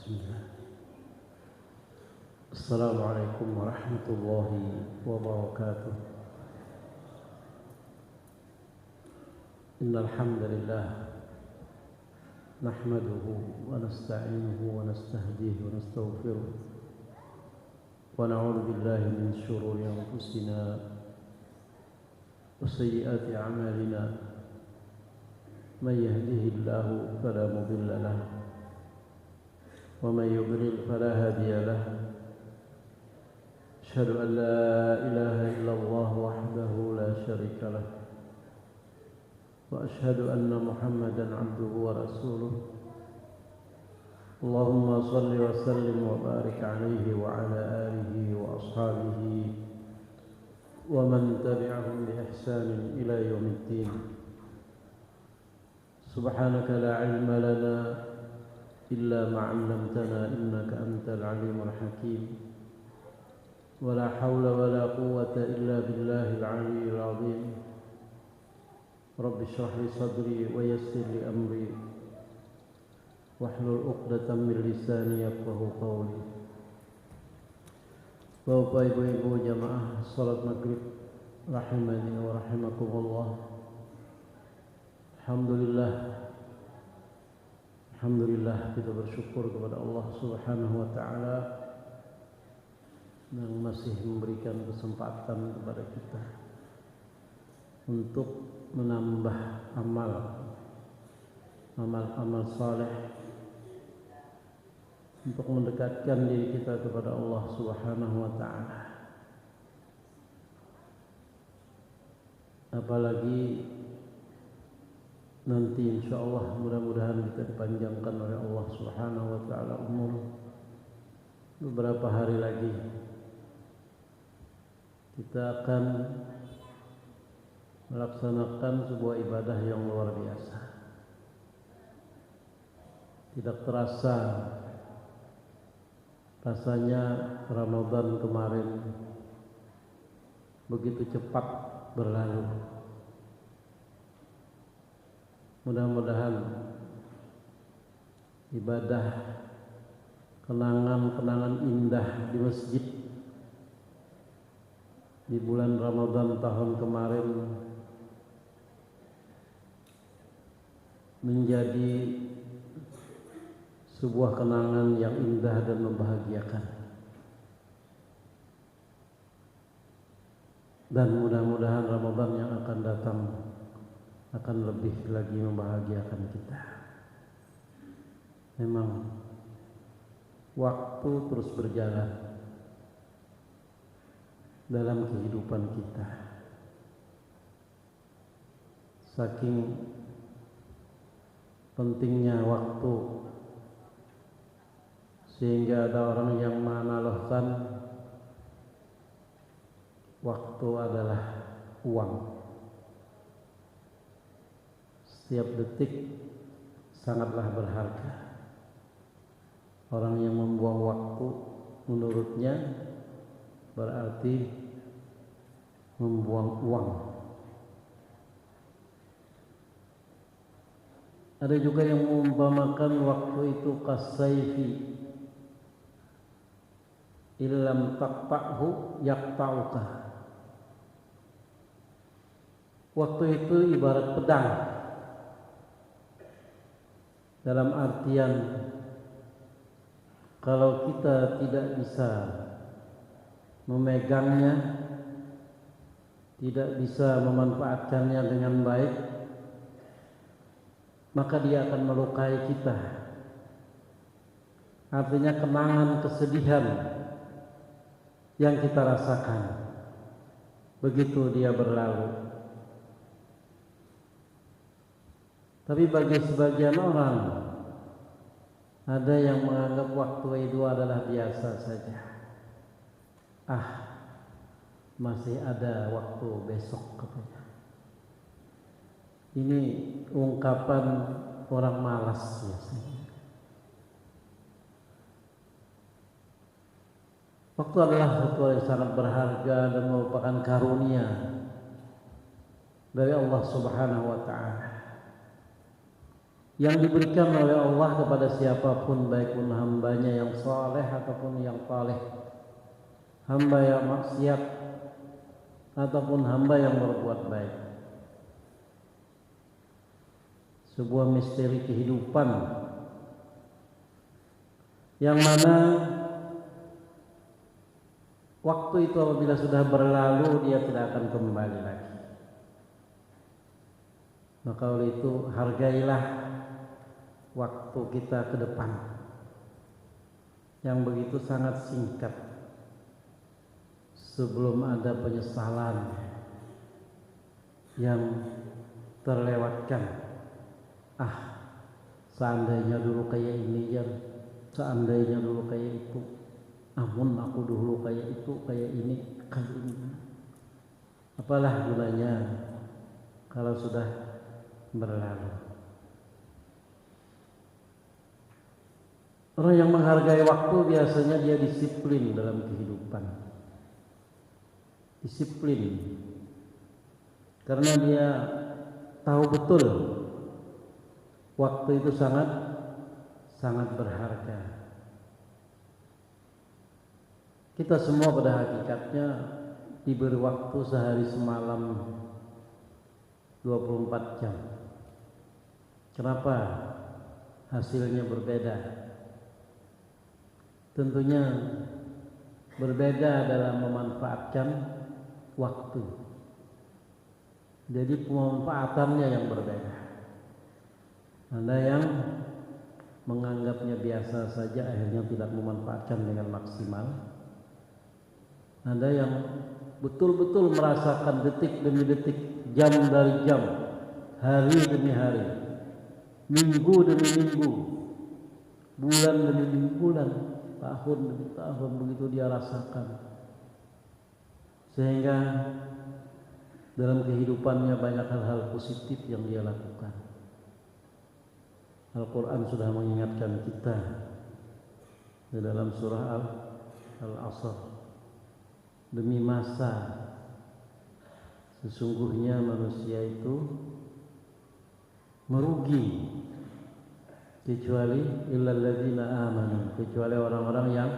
Bismillah. Assalamualaikum warahmatullahi wabarakatuh. Innal hamdalillah nahmaduhu wa nasta'inuhu wa nastahdihi wa nastaghfiruh wa na'udzu billahi min shururi anfusina wa sayyiati a'malina. Man yahdihillahu fala mudilla lahu ومن يضلل فلا هادي له. أشهد أن لا إله إلا الله وحده لا شريك له وأشهد أن محمدا عبده ورسوله. اللهم صل وسلم وبارك عليه وعلى آله وأصحابه ومن تبعهم بإحسان إلى يوم الدين. سبحانك لا علم لنا إلا ما علمتنا إنك أنت العليم الحكيم. ولا حول ولا قوة إلا بالله العلي العظيم. رب اشرح لي صدري ويسر لي أمري واحلل عقدة من لساني يفقهوا قولي. Bapak ibu-ibu jamaah salat maghrib rahimani wa rahimakumullah. Alhamdulillah kita bersyukur kepada Allah Subhanahu wa taala yang masih memberikan kesempatan kepada kita untuk menambah amal saleh, untuk mendekatkan diri kita kepada Allah Subhanahu wa taala. Apalagi nanti insyaallah mudah-mudahan kita dipanjangkan oleh Allah Subhanahu wa taala umur beberapa hari lagi, kita akan melaksanakan sebuah ibadah yang luar biasa. Tidak terasa rasanya Ramadan kemarin begitu cepat berlalu. Mudah-mudahan ibadah kenangan-kenangan indah di masjid di bulan Ramadan tahun kemarin menjadi sebuah kenangan yang indah dan membahagiakan. Dan mudah-mudahan Ramadan yang akan datang akan lebih lagi membahagiakan kita. Memang waktu terus berjalan dalam kehidupan kita. Saking pentingnya waktu sehingga ada orang yang menganalogkan waktu adalah uang. Setiap detik sangatlah berharga. Orang yang membuang waktu menurutnya berarti membuang uang. Ada juga yang mengumpamakan waktu itu kasaifi, illam taqta'hu yaqta'uka. Waktu itu ibarat pedang, dalam artian kalau kita tidak bisa memegangnya, tidak bisa memanfaatkannya dengan baik, maka dia akan melukai kita. Artinya kenangan kesedihan yang kita rasakan begitu dia berlalu. Tapi bagi sebagian orang, ada yang menganggap waktu itu adalah biasa saja. Masih ada waktu besok katanya. Ini ungkapan orang malas biasanya. Waktu adalah sesuatu yang sangat berharga dan merupakan karunia dari Allah Subhanahu wa taala. yang diberikan oleh Allah kepada siapapun, baik pun hambanya yang saleh ataupun yang taleh, hamba yang maksiat ataupun hamba yang berbuat baik. Sebuah misteri kehidupan yang mana waktu itu apabila sudah berlalu dia tidak akan kembali lagi. Maka oleh itu hargailah waktu kita ke depan yang begitu sangat singkat sebelum ada penyesalan yang terlewatkan. Seandainya dulu kayak ini ya, seandainya dulu kayak itu, amun aku dulu kayak itu, kayak ini, kayak ini. Apalah gunanya kalau sudah berlalu. Orang yang menghargai waktu biasanya dia disiplin dalam kehidupan. Disiplin karena dia tahu betul waktu itu sangat berharga. Kita semua pada hakikatnya diberi waktu sehari semalam 24 jam. Kenapa hasilnya berbeda? Tentunya berbeda dalam memanfaatkan waktu. Jadi pemanfaatannya yang berbeda. Ada yang menganggapnya biasa saja, akhirnya tidak memanfaatkan dengan maksimal. Ada yang betul-betul merasakan detik demi detik, jam dari jam, hari demi hari, minggu demi minggu, bulan demi bulan, tahun demi tahun, begitu dia rasakan. Sehingga dalam kehidupannya banyak hal-hal positif yang dia lakukan. Al-Quran sudah mengingatkan kita di dalam surah Al-Asr, demi masa sesungguhnya manusia itu merugi kecuali illal ladzina amanu, kecuali orang-orang yang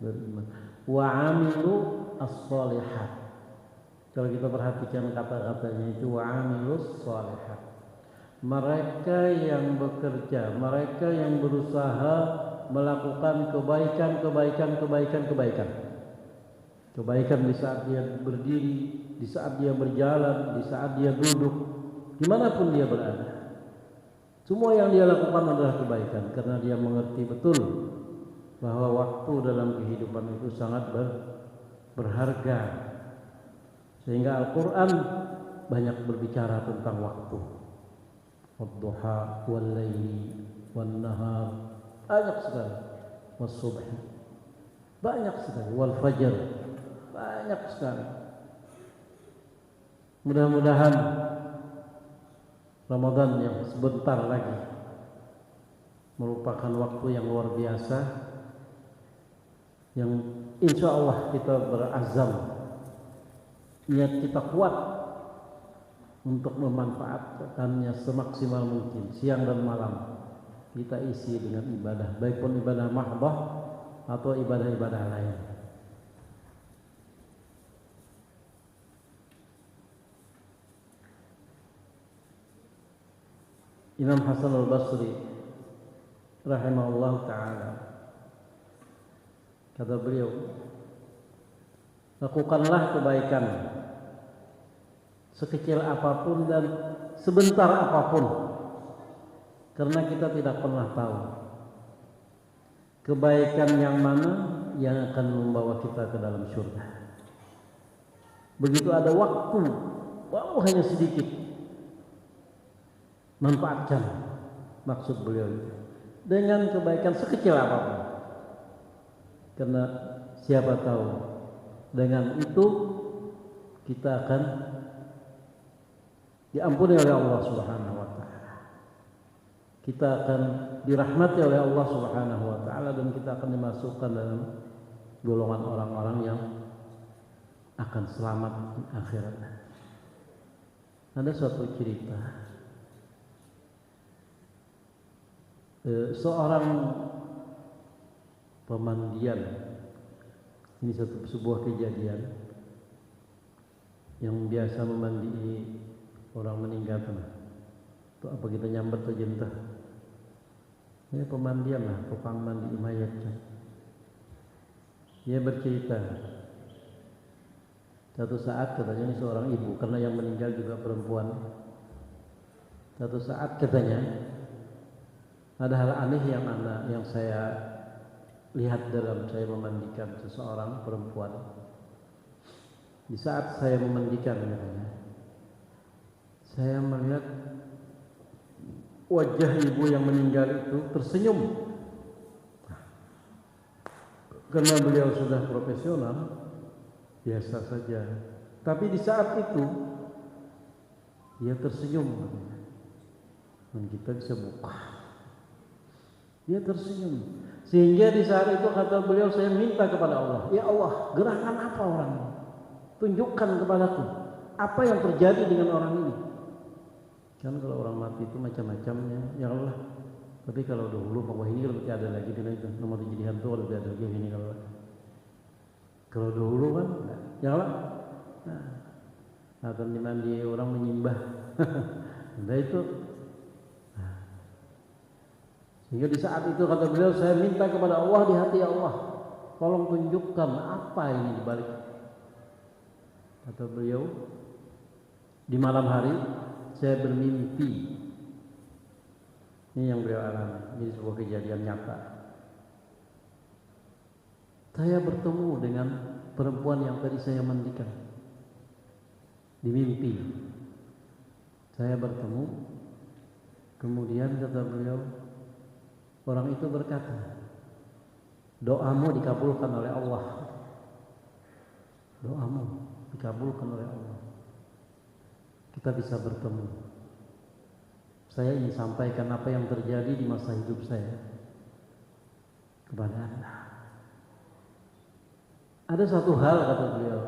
beriman wa amilu as-shalihat. Kalau kita perhatikan kata-katanya itu wa amilus shalihat, mereka yang bekerja, mereka yang berusaha melakukan kebaikan di saat dia berdiri, di saat dia berjalan, di saat dia duduk, dimanapun dia berada. Semua yang dia lakukan adalah kebaikan karena dia mengerti betul bahwa waktu dalam kehidupan itu sangat berharga. Sehingga Al-Quran banyak berbicara tentang waktu. Wadduha wal-laili wan-nahar, banyak sekali. Was-subh, banyak sekali. Wal-fajr, banyak sekali. Mudah-mudahan Ramadan yang sebentar lagi merupakan waktu yang luar biasa, yang insya Allah kita berazam, niat kita kuat untuk memanfaatkannya semaksimal mungkin. Siang dan malam kita isi dengan ibadah, baik pun ibadah mahdhah atau ibadah-ibadah lain. Imam Hasan al-Basri rahimahullah ta'ala, kata beliau, lakukanlah kebaikan sekecil apapun dan sebentar apapun, karena kita tidak pernah tahu kebaikan yang mana yang akan membawa kita ke dalam surga. Begitu ada waktu, walau hanya sedikit, manfaatkan, maksud beliau itu, dengan kebaikan sekecil apapun, karena siapa tahu dengan itu kita akan diampuni oleh Allah Subhanahu wa taala. Kita akan dirahmati oleh Allah Subhanahu wa taala dan kita akan dimasukkan dalam golongan orang-orang yang akan selamat di akhirat. Ada suatu cerita Seorang pemandian, ini sebuah kejadian yang biasa memandi orang meninggal tuh. Apa kita nyambat aja entah. Ini pemandian lah, tukang mandi mayat. Dia bercerita, satu saat katanya ini seorang ibu, karena yang meninggal juga perempuan. Satu saat katanya ada hal aneh yang saya lihat dalam saya memandikan seseorang perempuan. Di saat saya memandikan katanya, saya melihat wajah ibu yang meninggal itu tersenyum. Karena beliau sudah profesional, biasa saja. Tapi di saat itu dia tersenyum. Dan kita bisa buka. Dia tersenyum. Sehingga di saat itu kata beliau, saya minta kepada Allah, ya Allah, gerakan apa orang ini? Tunjukkan kepadaku apa yang terjadi dengan orang ini. Kan kalau orang mati itu macam-macamnya, ya Allah. Tapi kalau dahulu bahwa ini lebih ada lagi dengan itu, nomor jadi hantu lebih ada lagi ini kalau dahulu kan, ya Allah. Nah, akan dimandi orang menyembah. Nah itu. Sehingga di saat itu kata beliau, saya minta kepada Allah di hati Allah, tolong tunjukkan apa ini di balik. Kata beliau, di malam hari saya bermimpi. Ini yang beliau alami, ini sebuah kejadian nyata. Saya bertemu dengan perempuan yang tadi saya mandikan. Di mimpi saya bertemu, kemudian kata beliau, orang itu berkata, doamu dikabulkan oleh Allah. Doamu dikabulkan oleh Allah. Kita bisa bertemu. Saya ingin sampaikan apa yang terjadi di masa hidup saya kepada Anda. Ada satu hal kata beliau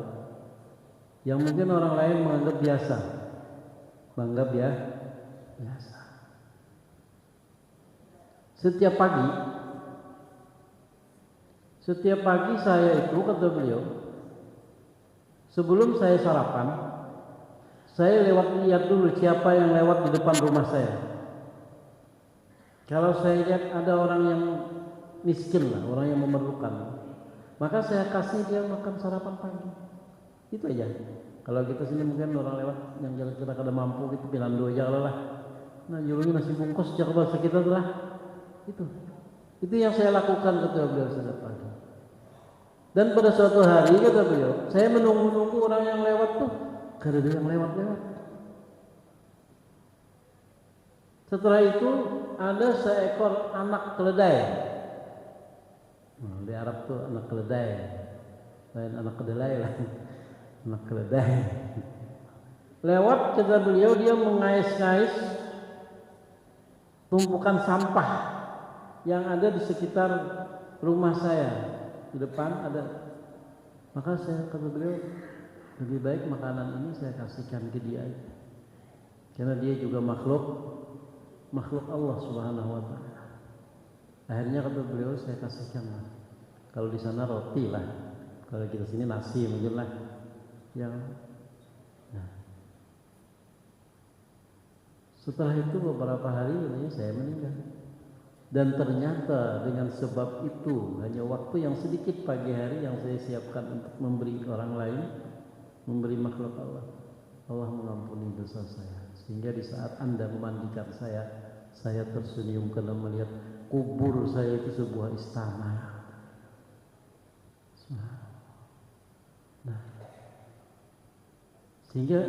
yang mungkin orang lain menganggap biasa, biasa. Setiap pagi saya itu kata beliau, sebelum saya sarapan, saya lihat dulu siapa yang lewat di depan rumah saya. Kalau saya lihat ada orang yang miskin lah, orang yang memerlukan, maka saya kasih dia makan sarapan pagi. Itu aja. Kalau kita sini mungkin orang lewat yang kira-kira kada mampu gitu, pilando aja lah. Nah, julunya nasi bungkus sejak bahasa kita lah. Itu yang saya lakukan ketika beliau setiap pagi. Dan pada suatu hari kata beliau, saya menunggu orang yang lewat tuh. Kada ada yang lewat. Setelah itu ada seekor anak keledai. Di Arab tuh anak keledai, lain anak kedelai lah. Anak keledai. Lewat kata beliau, dia mengais-ngais tumpukan sampah yang ada di sekitar rumah saya. Di depan ada. Maka saya kata beliau, lebih baik makanan ini saya kasihkan ke dia, karena dia juga makhluk Allah Subhanahu wa Ta'ala. Akhirnya kata beliau, saya kasihkan lah. Kalau di sana roti lah, kalau kita sini nasi mungkin lah. Setelah itu beberapa hari saya meninggal. Dan ternyata dengan sebab itu, hanya waktu yang sedikit pagi hari yang saya siapkan untuk memberi orang lain, memberi makhluk Allah, Allah mengampuni dosa saya. Sehingga di saat Anda memandikan saya tersenyum karena melihat kubur saya itu sebuah istana. Nah, sehingga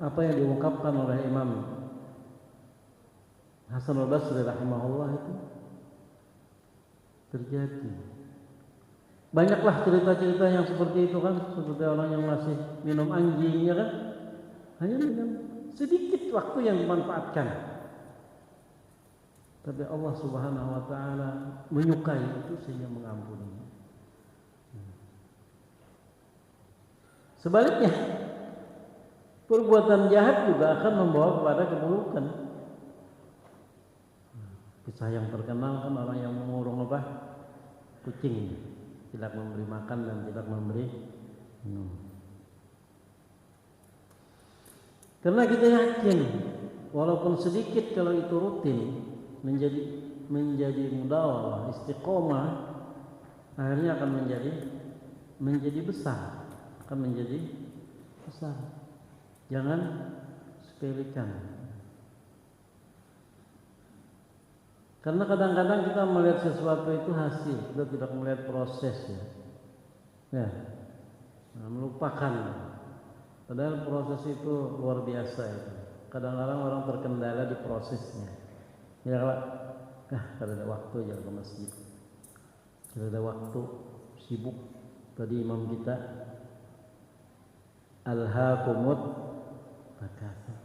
apa yang diungkapkan oleh Imam Hasan al-Basri rahimahullah itu terjadi. Banyaklah cerita-cerita yang seperti itu kan, seperti orang yang masih minum anjingnya kan, hanya minum sedikit waktu yang dimanfaatkan. Tapi Allah Subhanahu wa Ta'ala menyukai itu sehingga mengampuni. Sebaliknya, perbuatan jahat juga akan membawa kepada keburukan. Kisah yang terkenal kan orang yang mengurung apa? Kucing, tidak memberi makan dan tidak memberi minum. Karena kita yakin walaupun sedikit kalau itu rutin menjadi mudawamah, istiqomah, akhirnya akan menjadi besar, akan menjadi besar. Jangan sepelekan. Karena kadang-kadang kita melihat sesuatu itu hasil, kita tidak melihat prosesnya. Ya, melupakan. Padahal proses itu luar biasa itu. Kadang-kadang orang terkendala di prosesnya. Ya kalau ada waktu jangan ke masjid. Kalau ada waktu sibuk. Tadi imam kita alhaakumut takatsur.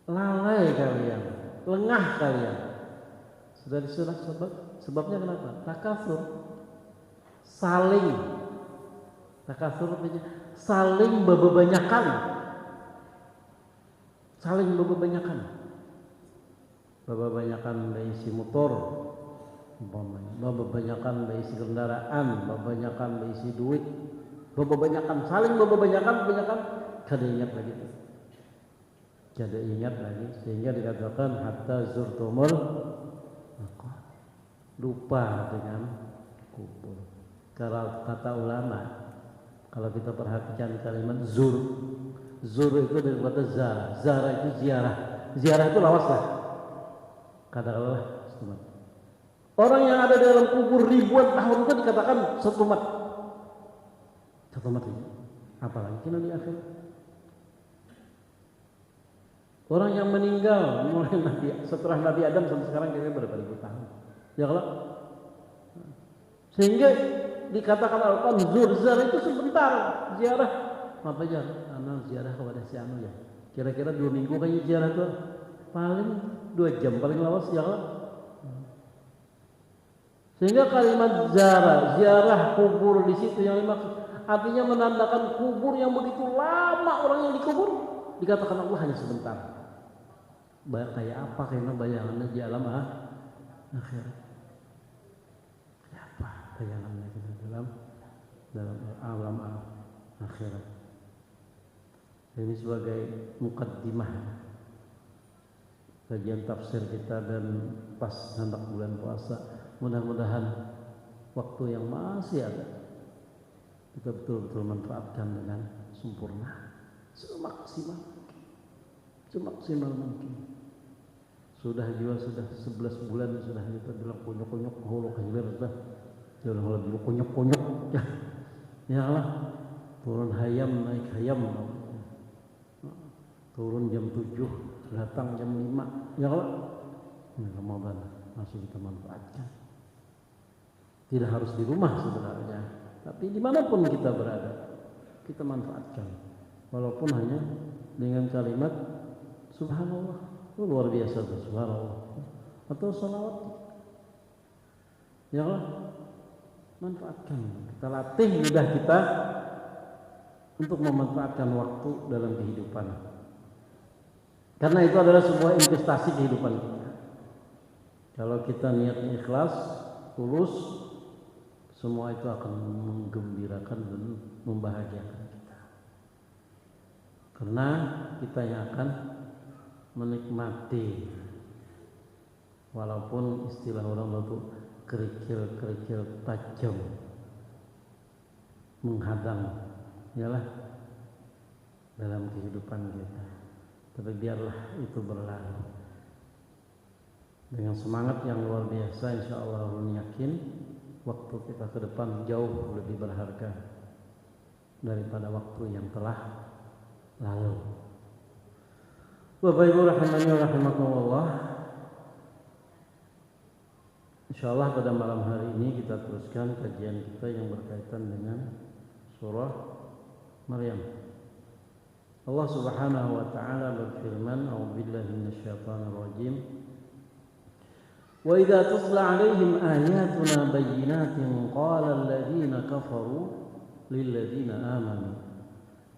Lalai kalian, lengah kalian. Sudah disuruh sebabnya kenapa? Takatsur. Takatsur saling bebebanyakan. Bebebanyakan berisi motor, bebebanyakan berisi kendaraan, bebebanyakan berisi duit, saling bebebanyakan, kada ingat lagi sehingga dikatakan hatta zurtumul maqabir, lupa dengan kubur. Kalau kata ulama, kalau kita perhatikan kalimat zur itu dari kata zara itu ziarah itu lawaslah. Katakanlah setumat. Orang yang ada dalam kubur ribuan tahun itu dikatakan setumat itu. Apalagi kita di akhir. Orang yang meninggal mulai setelah Nabi Adam sampai sekarang kira-kira berapa ribu tahun. Ya kalau sehingga dikatakan Al-Quran zar itu sebentar ziarah. Apa aja? Anak ziarah kepada si anu ya. Kira-kira 2 minggu kayaknya ziarah tuh paling 2 jam paling lawas ya kalau. Sehingga kalimat ziarah kubur di situ yang dimaksud artinya menandakan kubur yang begitu lama orang yang dikubur dikatakan Allah hanya sebentar. Kayak apa kayaknya bayangannya di alam akhirat. Kayak apa bayangannya kita dalam alam akhirat. Ini sebagai mukaddimah kajian tafsir kita dan pas hendak bulan puasa. Mudah-mudahan waktu yang masih ada kita betul-betul manfaatkan dengan sempurna, semaksimal mungkin. Sudah 11 bulan sudah kita bilang kunyuk-kunyuk hulu hilir dah. Jangan lebih kunyuk-kunyuk ya Allah. Turun hayam naik hayam. Turun jam 7, datang jam 5. Ya Allah. Ini Ramadan masih kita manfaatkan. Tidak harus di rumah sebenarnya, tapi dimanapun kita berada kita manfaatkan. Walaupun hanya dengan kalimat Subhanallah. Luar biasa tuh, subhanallah. Atau salawat. Ya Allah, manfaatkan. Kita latih lidah kita untuk memanfaatkan waktu dalam kehidupan. Karena itu adalah sebuah investasi kehidupan kita. Kalau kita niatnya ikhlas, tulus, semua itu akan menggembirakan dan membahagiakan kita. Karena kita yang akan menikmati, walaupun istilah orang itu kerikil tajam menghadang yalah dalam kehidupan kita, tapi biarlah itu berlalu dengan semangat yang luar biasa. Insya Allah yakin waktu kita ke depan jauh lebih berharga daripada waktu yang telah lalu. Bapak Ibu rahimani wa rahimakumullah. Insyaallah pada malam hari ini kita teruskan kajian kita yang berkaitan dengan surah Maryam. Allah Subhanahu wa taala berfirman, "A'udzubillahi minasyaitonir rajim. Wa idza tutla 'alaihim ayatuna bayyinatin qala alladziina kafaru lil ladziina aamanu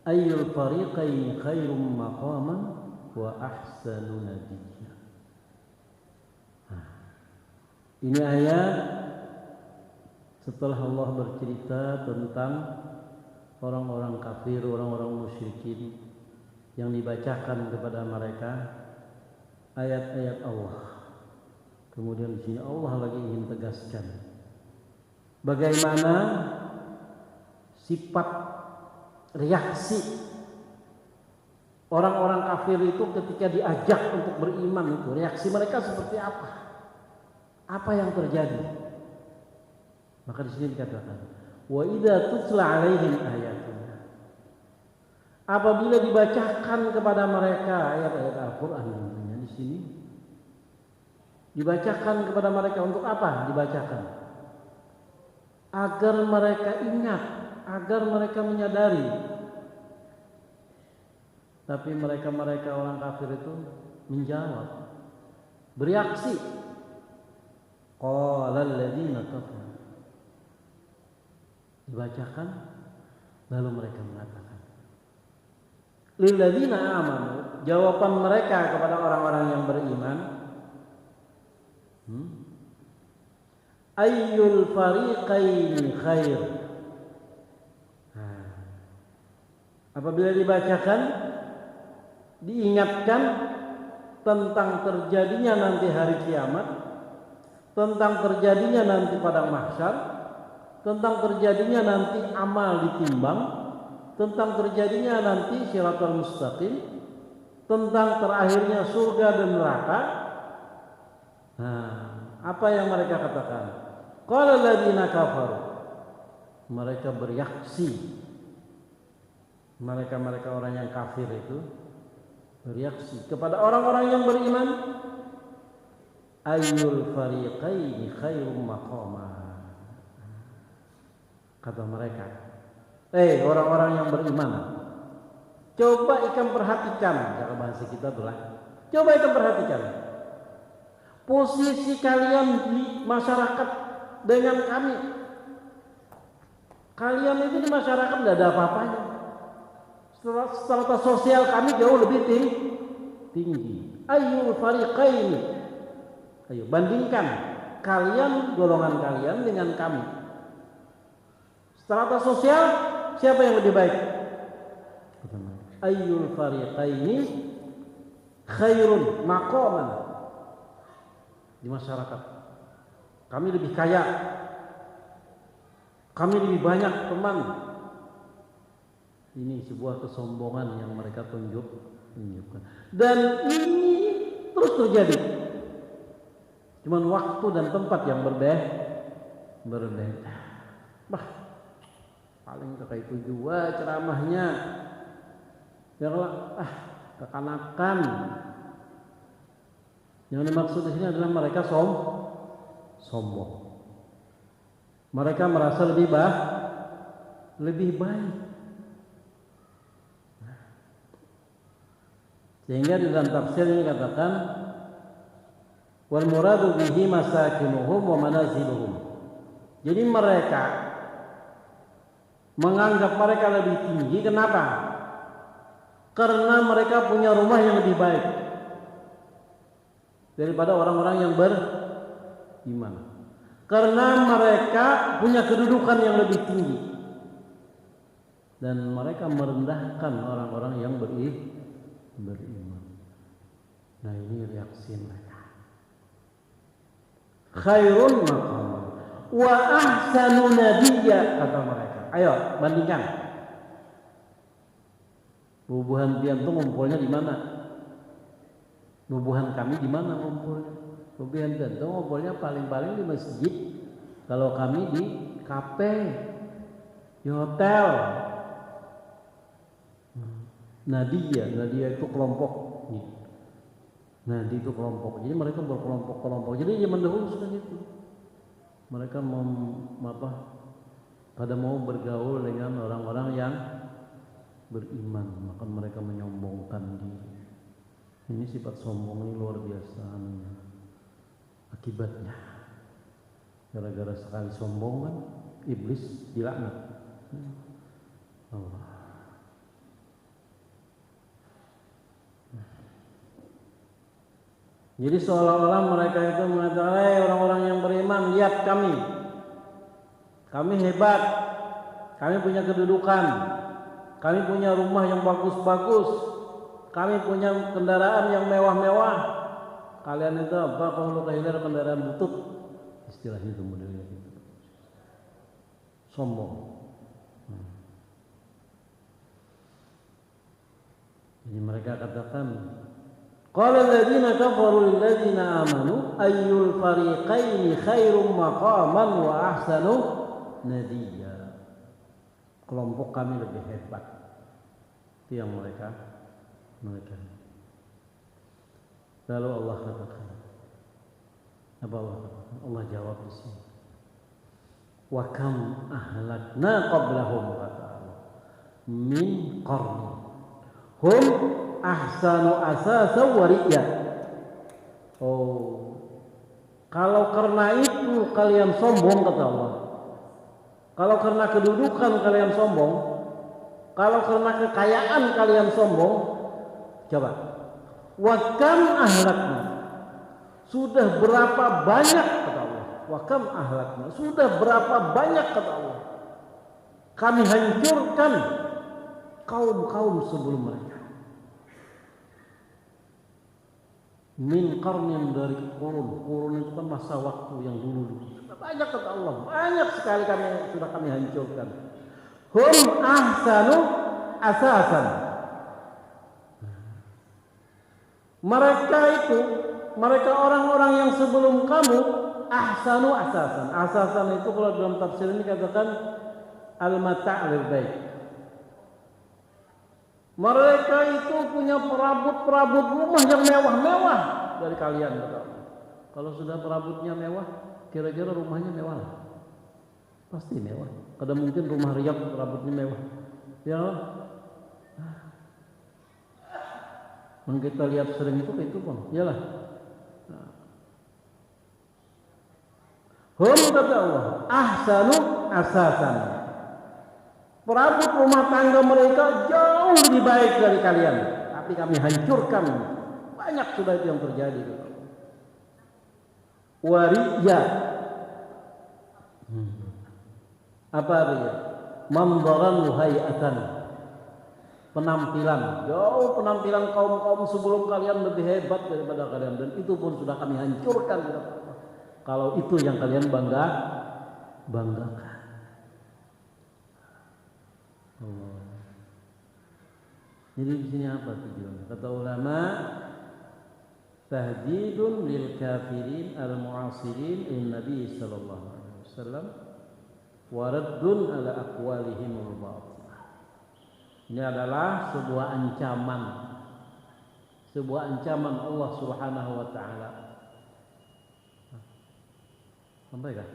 ayyul fariqaini khairum maqaman wa ahsanu nadiyya. Ini ayat setelah Allah bercerita tentang orang-orang kafir, orang-orang musyrikin yang dibacakan kepada mereka ayat-ayat Allah. Kemudian di sini Allah lagi ingin tegaskan bagaimana sifat reaksi orang-orang kafir itu ketika diajak untuk beriman itu, reaksi mereka seperti apa? Apa yang terjadi? Maka di sini dikatakan, wa idza tutla alaihim ayatuna. Apabila dibacakan kepada mereka ayat-ayat Al-Qur'an, tentunya di sini dibacakan kepada mereka untuk apa? Dibacakan agar mereka ingat, agar mereka menyadari. Tapi mereka orang kafir itu menjawab, bereaksi. Qala alladziina kafaru. Dibacakan lalu mereka mengatakan, lil ladziina aamanu. Jawaban mereka kepada orang-orang yang beriman, ayyul fariqaini khair. Apabila dibacakan, diingatkan tentang terjadinya nanti hari kiamat, tentang terjadinya nanti padang mahsyar, tentang terjadinya nanti amal ditimbang, tentang terjadinya nanti Shiratal Mustaqim, tentang terakhirnya surga dan neraka. Apa yang mereka katakan? Qala alladziina kafaru. Mereka bereaksi. Mereka orang yang kafir itu bereaksi kepada orang-orang yang beriman. Ayyul fariqaini khairum maqama. Kata mereka, orang-orang yang beriman, coba ikan perhatikan, cara bahasa kita adalah, coba ikan perhatikan posisi kalian di masyarakat dengan kami. Kalian itu di masyarakat tidak ada apa-apanya. Strata sosial kami jauh lebih tinggi. Ayyul fariqaini. Ayo bandingkan kalian, golongan kalian dengan kami. Strata sosial siapa yang lebih baik? Ayyul fariqaini khairun maqaman. Di masyarakat kami lebih kaya, kami lebih banyak teman. Ini sebuah kesombongan yang mereka tunjukkan. Dan ini terus terjadi. Cuman waktu dan tempat yang berbeda. Paling kayak itu juga ceramahnya. Janganlah kekanakan. Yang dimaksud di sini adalah mereka sombong. Mereka merasa lebih baik. Sehingga di dalam tafsir ini katakan, wal muradu bihi masakinuhum wa manaziluhum. Jadi mereka menganggap mereka lebih tinggi. Kenapa? Karena mereka punya rumah yang lebih baik daripada orang-orang yang beriman. Karena mereka punya kedudukan yang lebih tinggi. Dan mereka merendahkan orang-orang yang beriman. Nah, ini reaksi mereka. Khairun maqam wa ahsanu nadiyya, kata mereka. Ayo bandingkan. Bubuhan pian itu ngumpulnya di mana? Bubuhan kami di mana ngumpulnya? Bubuhan pian itu ngumpulnya paling-paling di masjid. Kalau kami di kafe, di hotel. Nadiyya itu kelompok. Nadi itu kelompok. Jadi mereka berkelompok-kelompok. Jadi dia mendahulukan itu. Mereka pada mau bergaul dengan orang-orang yang beriman, maka mereka menyombongkan diri. Ini sifat sombong ini luar biasa. Akibatnya, gara-gara sekali sombong kan, iblis dilaknat. Allah. Jadi seolah-olah mereka itu mengatakan, "Hei orang-orang yang beriman, lihat kami. Kami hebat. Kami punya kedudukan. Kami punya rumah yang bagus-bagus. Kami punya kendaraan yang mewah-mewah. Kalian itu apa? Kalau kehilangan kendaraan butut." Istilahnya itu modelnya gitu. Sombong. Jadi mereka katakan, qala alladziina kafaru lil ladziina aamanu ayyul fariqaini khairum maqaman wa ahsanu nadiyya. Kelompok kami lebih hebat. Itu yang mereka. Lalu Allah katakan, apa Allah katakan? Allah jawab di sini. Wa kam ahlakna qablahum kata Allah min qarni hum ahsanu asasan wa ri'ya. Oh, kalau karena itu kalian sombong kata Allah. Kalau karena kedudukan kalian sombong, kalau karena kekayaan kalian sombong, coba. Wa kam ahlakna. Sudah berapa banyak kata Allah. Wa kam ahlakna. Sudah berapa banyak kata Allah. Kami hancurkan kaum-kaum sebelum mereka. Min qarnin dari kurun itu kan masa waktu yang dulu. Sudah banyak kata Allah. Banyak sekali sudah kami hancurkan. Hum ahsanu asasan. Mereka orang-orang yang sebelum kamu ahsanu asasan. Asasan itu kalau dalam tafsir ini katakan al-mata' lil bait. Mereka itu punya perabot rumah yang mewah-mewah dari kalian. Kalau sudah perabotnya mewah, kira-kira rumahnya mewah lah. Pasti mewah. Kadang mungkin rumah Riyadh perabotnya mewah. Ya. Yang kita lihat sering itu pun, iyalah. Hum kata Allah, ahsanu asasan. Perabot rumah tangga mereka jauh lebih baik dari kalian, tapi kami hancurkan. Banyak sudah itu yang terjadi. Wariya, apa artinya? Mamdaran hayatan. Penampilan, jauh penampilan kaum sebelum kalian lebih hebat daripada kalian, dan itu pun sudah kami hancurkan. Kalau itu yang kalian banggakan. Jadi di sini apa tujuannya? Kata ulama, tahdidun lil kafirin al-mu'asirin in Nabi sallallahu alaihi wasallam wa raddun ala aqwalihim al-batil. Ini adalah sebuah ancaman Allah Subhanahu wa taala. Sampai kah?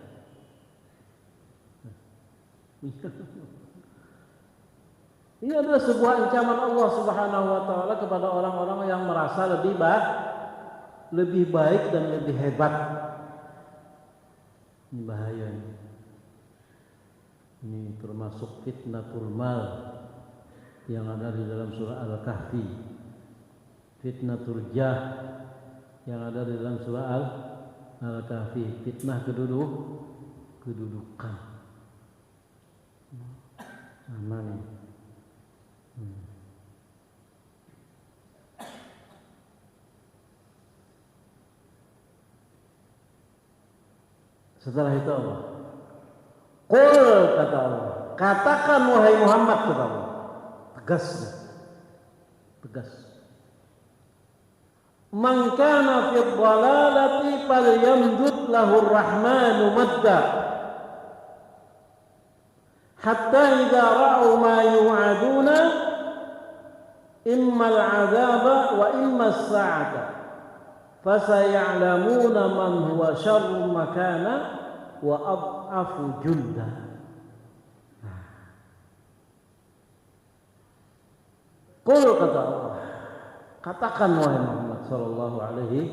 Ini adalah sebuah ancaman Allah Subhanahu wa taala kepada orang-orang yang merasa lebih baik dan lebih hebat. Ini bahaya ini. Ini termasuk fitnatul mal yang ada di dalam surah Al-Kahfi, fitnatul jah yang ada di dalam surah Al-Kahfi, fitnah kedudukan. Sama nih. Setelah itu Allah, qul kata Allah, katakan wahai Muhammad kata Allah. Tegas. Man kana fi dhalalati falyamdud lahu ar-rahmanu madda hatta idza ra'u ma yu'aduna imma al-'adzaba wa imma as-sa'ata fasaya'lamuna man huwa syarrun makana wa adhafu junda. Qul kata Allah, katakan wahai Muhammad sallallahu alaihi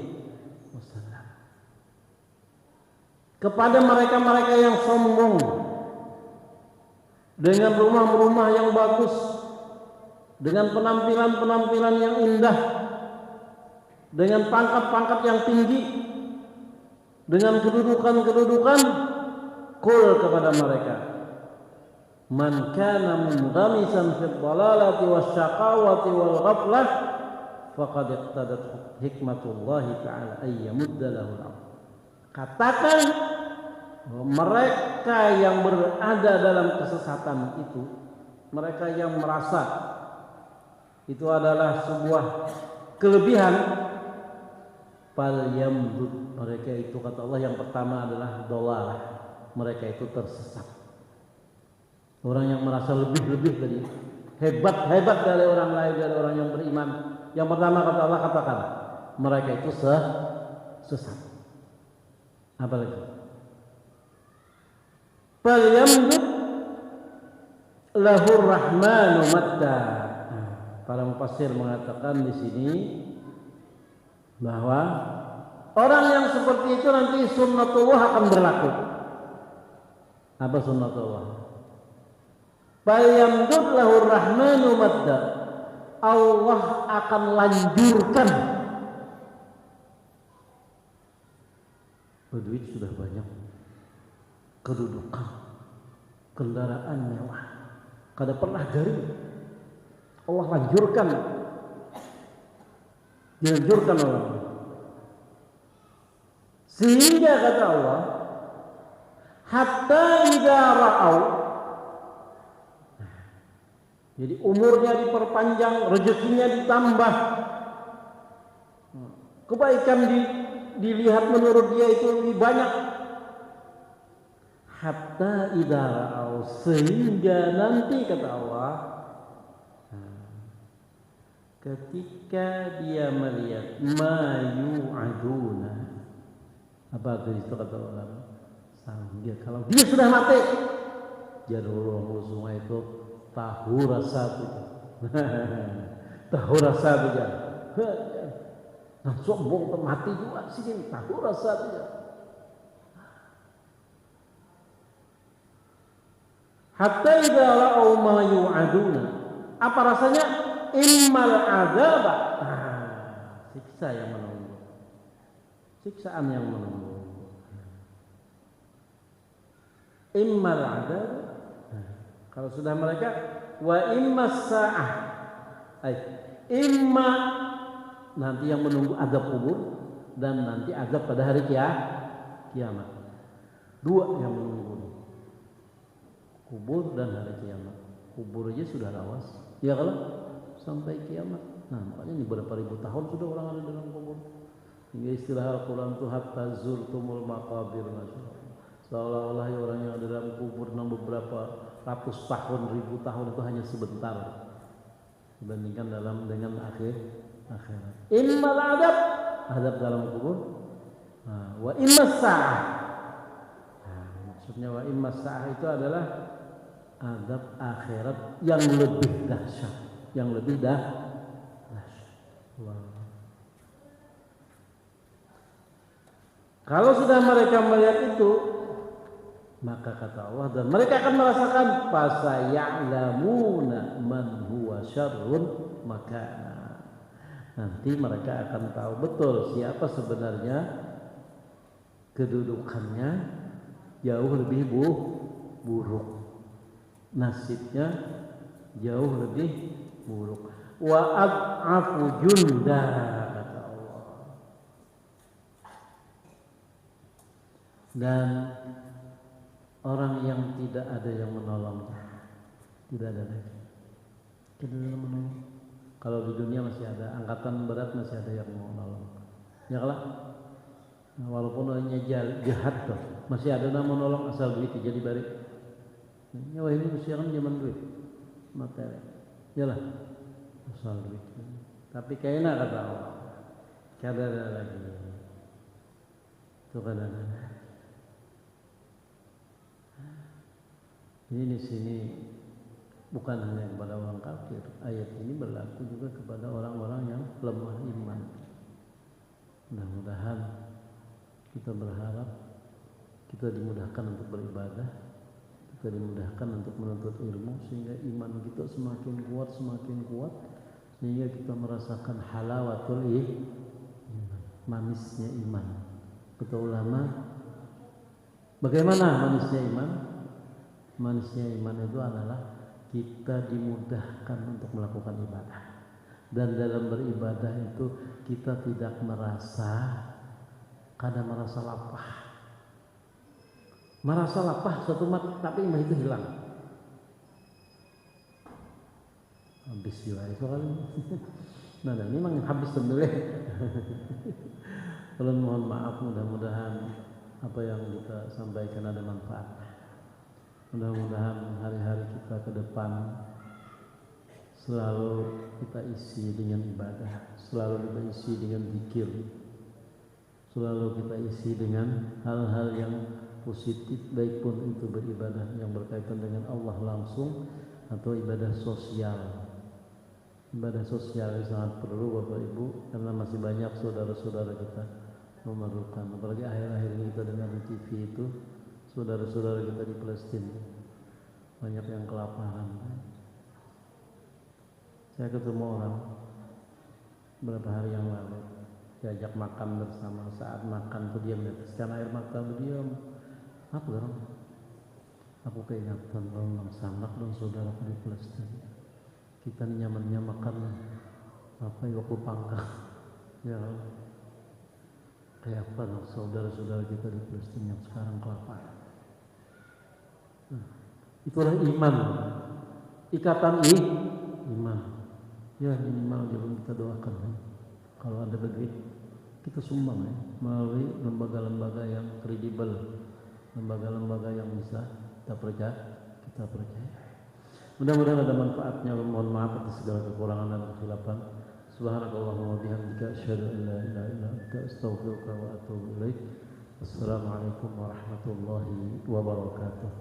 wasallam kepada mereka-mereka yang sombong dengan rumah-rumah yang bagus, dengan penampilan-penampilan yang indah, dengan pangkat-pangkat yang tinggi, dengan kedudukan-kedudukan, qul kepada mereka, man kana munghamisan fid dhalalati wasyaqawati wal ghaflah faqad iqtadat hikmatullahi ta'ala ayyamudda lahu al. Katakan mereka yang berada dalam kesesatan itu, mereka yang merasa itu adalah sebuah kelebihan, fal yamdud, mereka itu kata Allah yang pertama adalah dolalah, mereka itu tersesat. Orang yang merasa lebih-lebih dari hebat dari orang lain, dari orang yang beriman, yang pertama kata Allah katakan mereka itu sesat. Apalagi fal yamdud lahur rahmanu madda. Para mufassir mengatakan di sini bahwa orang yang seperti itu nanti sunnatullah akan berlaku. Apa sunnatullah? Fal yamdud lahur rahmanu madda. Allah akan lanjurkan. Duit sudah banyak, kedudukan, kendaraan mewah, kada pernah garing. Allah lanjurkan, dilanjurkan orang. Sehingga kata Allah, hatta idza ra'au, jadi umurnya diperpanjang, rezekinya ditambah, kebaikan dilihat menurut dia itu lebih banyak. Hatta idza ra'au, sehingga nanti kata Allah, ketika dia melihat ma yu'aduna, apa itu kata orang, sehingga kalau dia sudah mati, jadul semua itu tahu rasa itu, tahu rasa itu, nah sombong mati juga sini, tahu rasa itu. Hatta idza ra'au ma yu'aduna, apa rasanya? Immal azaba, siksa yang menunggu, siksaan yang menunggu. Immal azab, kalau sudah mereka, wa immas sa'ah, imma nanti yang menunggu azab kubur dan nanti azab pada hari kiamat. Dua yang menunggu, kubur dan hari kiamat. Kubur aja sudah lawas, ya kalau sampai kiamat. Nah, makanya ini berapa ribu tahun sudah orang ada dalam kubur. Hingga istilah Al-Quran itu hatta zurtumul maqabir, seolah-olah orang yang ada dalam kubur dalam beberapa ratus tahun, ribu tahun itu hanya sebentar dibandingkan dengan akhirat. Immal adab, adab dalam kubur, wa immas sa'ah. Maksudnya wa immas sa'ah itu adalah adab akhirat yang lebih dahsyat, yang lebih dahsyat. Kalau sudah mereka melihat itu, maka kata Allah, dan mereka akan merasakan fasaya'lamuna man huwa syarrun makana. Nanti mereka akan tahu betul siapa sebenarnya kedudukannya jauh lebih buruk, nasibnya jauh lebih buruk. Wa ad'afu junda, kata Allah. Dan orang yang tidak ada yang menolongnya, tidak ada lagi, tidak ada yang menolong. Kalau di dunia masih ada angkatan berat, masih ada yang mau menolong, ya kalau walaupun hanya jahat tuh, masih ada yang menolong asal duit jadi balik. Nyawa ini mesti kan zaman duit materi, yalah asal duit. Tapi kayaknya kata Allah, kada ada lagi, itu kada ada. Ini di sini bukan hanya kepada orang kafir. Ayat ini berlaku juga kepada orang-orang yang lemah iman. Mudah-mudahan kita berharap kita dimudahkan untuk beribadah, kita dimudahkan untuk menuntut ilmu sehingga iman kita semakin kuat, sehingga kita merasakan halawatul manisnya iman. Kata ulama, bagaimana manisnya iman? Manisnya iman itu adalah kita dimudahkan untuk melakukan ibadah. Dan dalam beribadah itu kita tidak kadang merasa lapah. Merasa lapah suatu tapi iman itu hilang. Habis jiwa itu kan. Nah, ini memang habis sebenarnya. Kalau mohon maaf, mudah-mudahan apa yang kita sampaikan ada manfaat. Mudah-mudahan hari-hari kita ke depan selalu kita isi dengan ibadah, selalu kita isi dengan zikir, selalu kita isi dengan hal-hal yang positif, baik pun itu beribadah yang berkaitan dengan Allah langsung atau ibadah sosial. Ibadah sosial sangat perlu Bapak Ibu, karena masih banyak saudara-saudara kita memerlukan. Apalagi akhir-akhir ini kita dengar di TV itu saudara-saudara kita di Palestina banyak yang kelaparan. Saya ketemu orang beberapa hari yang lalu, diajak makan bersama. Saat makan tuh dia meneteskan air mata, diam. Apa kan? Aku keingetan orang sanak dan saudara di Palestina. Kita nyamannya makan apa yang waktu pangkal. Ya, kayak apa saudara-saudara kita di Palestina yang sekarang kelaparan. Nah, itulah iman. Ikatan iman. Ya minimal jangan kita doakan. Kalau ada begitu kita sumbang melalui lembaga-lembaga yang kredibel, lembaga-lembaga yang bisa kita percaya. Mudah-mudahan ada manfaatnya. Mohon maaf atas segala kekurangan dan kesilapan. Subhanakallahumma wa bihamdika asyhadu an la ilaha illa anta astaghfiruka wa atubu ilaik. Assalamualaikum warahmatullahi wabarakatuh.